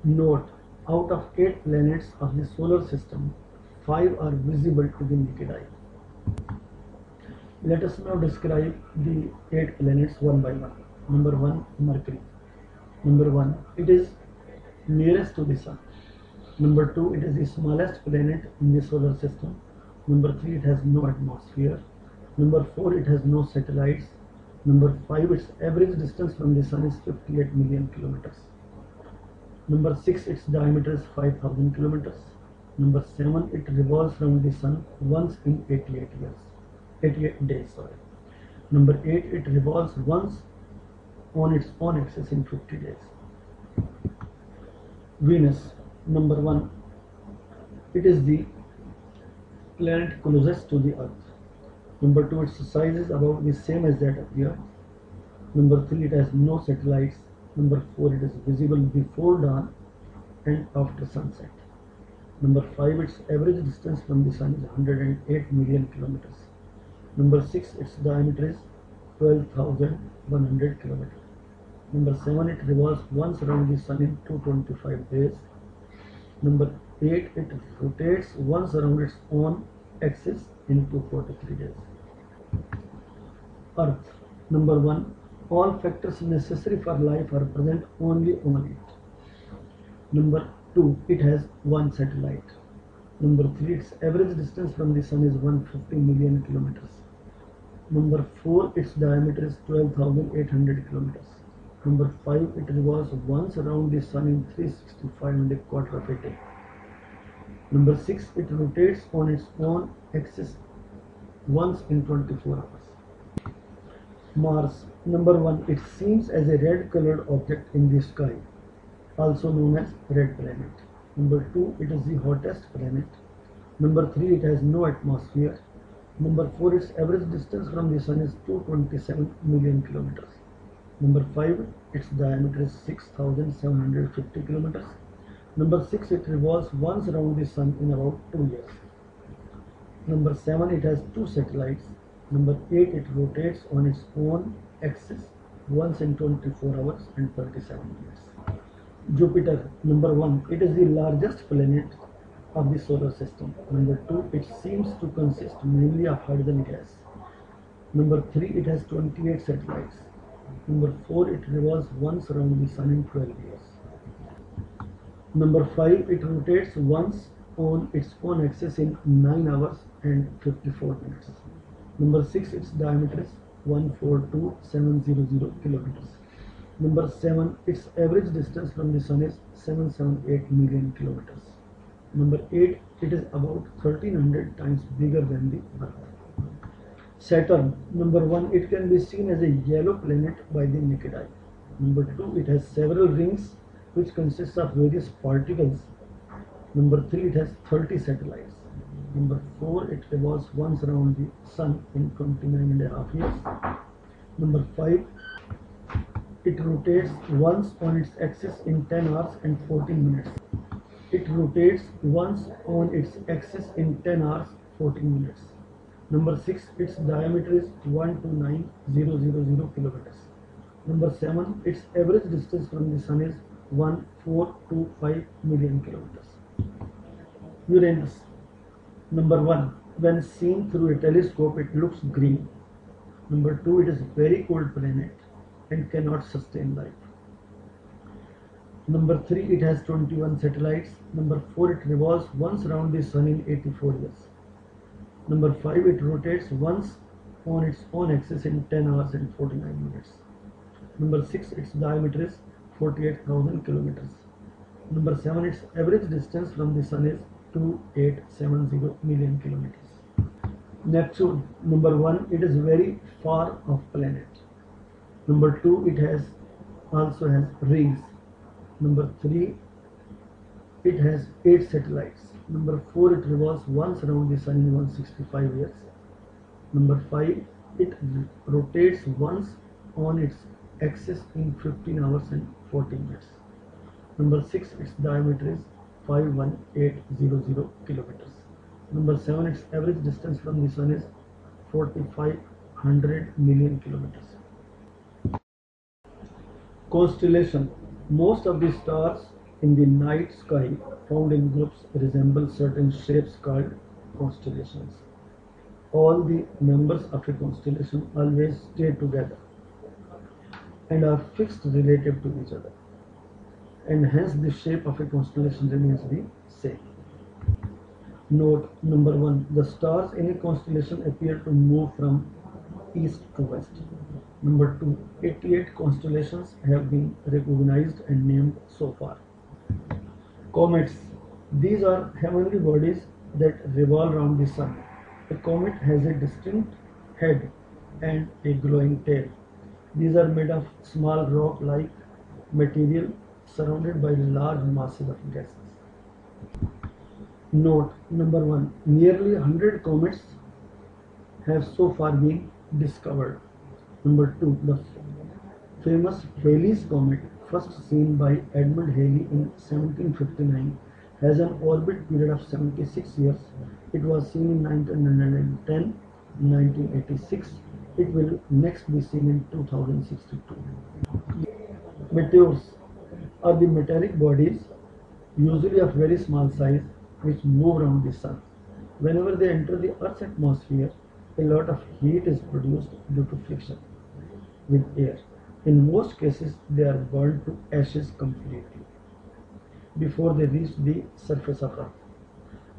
Note, out of 8 planets of the solar system, 5 are visible to the naked eye. Let us now describe the 8 planets one by one. Number 1, Mercury. Number 1, it is nearest to the Sun. Number 2, it is the smallest planet in the solar system. Number 3, it has no atmosphere. Number 4, it has no satellites. Number 5, its average distance from the Sun is 58 million kilometers. Number 6, its diameter is 5000 kilometers. Number 7, it revolves around the Sun once in 88 days. Number 8, it revolves once on its own axis in 50 days. Venus. Number 1, it is the planet closest to the Earth. Number 2, its size is about the same as that of the Earth. Number 3, it has no satellites. Number 4, it is visible before dawn and after sunset. Number 5, its average distance from the Sun is 108 million kilometers. Number 6, its diameter is 12,100 kilometers. Number 7, it revolves once around the Sun in 225 days. Number 8, it rotates once around its own axis in 243 days. Earth. Number 1, all factors necessary for life are present only on it. Number 2, it has one satellite. Number 3, its average distance from the Sun is 150 million kilometers. Number 4, its diameter is 12,800 kilometers. Number 5, it revolves once around the Sun in 365 and a quarter of a day. Number 6, it rotates on its own axis once in 24 hours. Mars. Number 1, it seems as a red colored object in the sky, also known as red planet. Number 2, it is the hottest planet. Number 3, it has no atmosphere. Number 4, its average distance from the Sun is 227 million kilometers. Number 5, its diameter is 6,750 kilometers. Number 6, it revolves once around the Sun in about 2 years. Number 7, it has 2 satellites. Number 8, it rotates on its own axis once in 24 hours and 37 minutes. Jupiter. Number 1, it is the largest planet of the solar system. Number 2, it seems to consist mainly of hydrogen gas. Number 3, it has 28 satellites. Number 4, it revolves once around the Sun in 12 years. Number 5, it rotates once on its own axis in 9 hours and 54 minutes. Number 6, its diameter is 142,700 kilometers. Number 7, its average distance from the Sun is 778 million kilometers. Number 8, it is about 1300 times bigger than the Earth. Saturn. Number 1, it can be seen as a yellow planet by the naked eye. Number 2, it has several rings which consists of various particles. Number 3, it has 30 satellites. Number 4, it revolves once around the Sun in 29.5 years. Number 5, it rotates once on its axis in 10 hours and 14 minutes. It rotates once on its axis in 10 hours 14 minutes. Number 6, its diameter is 129,000 kilometers. Number 7, its average distance from the Sun is 1425 million kilometers. Uranus. Number 1, when seen through a telescope, it looks green. Number 2, it is a very cold planet and cannot sustain life. Number 3, it has 21 satellites. Number 4, it revolves once around the Sun in 84 years. Number 5, it rotates once on its own axis in 10 hours and 49 minutes. Number 6, its diameter is 48,000 kilometers. Number 7, its average distance from the Sun is 2870 million kilometers. Neptune. Number 1, it is very far off planet. Number 2, it also has rings. Number 3, it has 8 satellites. Number 4, it revolves once around the Sun in 165 years. Number 5, it rotates once on its axis in 15 hours and 14 minutes. Number 6, its diameter is 51800 kilometers. Number 7, its average distance from the Sun is 4500 million kilometers. Constellation. Most of the stars in the night sky found in groups resemble certain shapes called constellations. All the members of a constellation always stay together and are fixed relative to each other, and hence the shape of a constellation remains the same. Note number 1. The stars in a constellation appear to move from east to west. Number 2. 88 constellations have been recognized and named so far. Comets. These are heavenly bodies that revolve around the sun. A comet has a distinct head and a glowing tail. These are made of small rock-like material surrounded by large masses of gases. Note number 1. Nearly 100 comets have so far been discovered. Number 2. The famous Halley's Comet, first seen by Edmund Halley in 1759, has an orbit period of 76 years. It was seen in 1910, 1986. It will next be seen in 2062. Meteors are the metallic bodies, usually of very small size, which move around the sun. Whenever they enter the Earth's atmosphere, a lot of heat is produced due to friction with air. In most cases, they are burned to ashes completely before they reach the surface of Earth.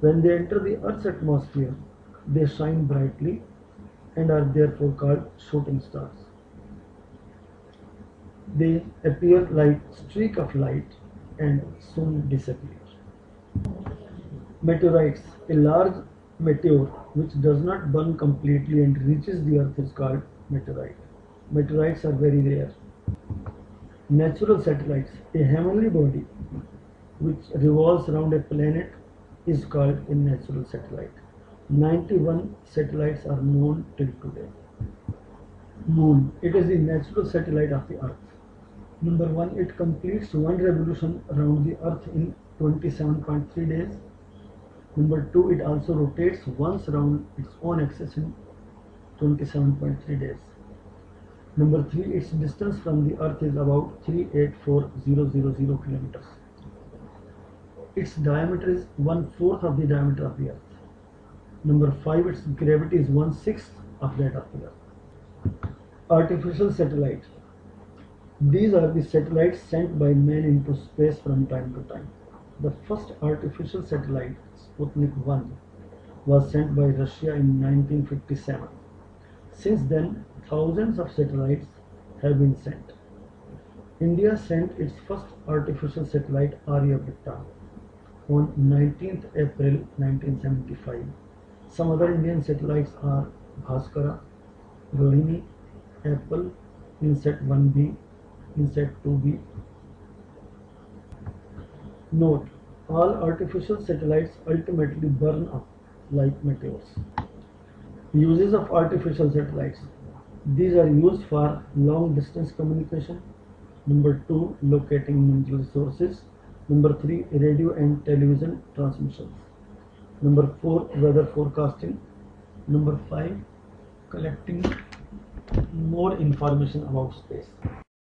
When they enter the Earth's atmosphere, they shine brightly and are therefore called shooting stars. They appear like streak of light and soon disappear. Meteorites. A large meteor which does not burn completely and reaches the Earth is called meteorite. Meteorites are very rare. Natural satellites. A heavenly body which revolves around a planet is called a natural satellite. 91 satellites are known till today. Moon. It is the natural satellite of the Earth. Number 1. It completes one revolution around the Earth in 27.3 days. Number 2. It also rotates once around its own axis in 27.3 days. Number 3. Its distance from the Earth is about 384,000 kilometers. Its diameter is 1/4 of the diameter of the Earth. Number 5. Its gravity is 1/6 of that of the Earth. Artificial satellite. These are the satellites sent by man into space from time to time. The first artificial satellite, Sputnik 1, was sent by Russia in 1957. Since then, thousands of satellites have been sent. India sent its first artificial satellite, Aryabhatta, on 19th April 1975. Some other Indian satellites are Bhaskara, Rohini, Apple, Inset 1B, Inset 2B. Note: all artificial satellites ultimately burn up like meteors. Uses of artificial satellites. These are used for long distance communication. Number 2, locating mineral resources. Number 3, radio and television transmissions. Number 4, weather forecasting. Number 5, collecting more information about space.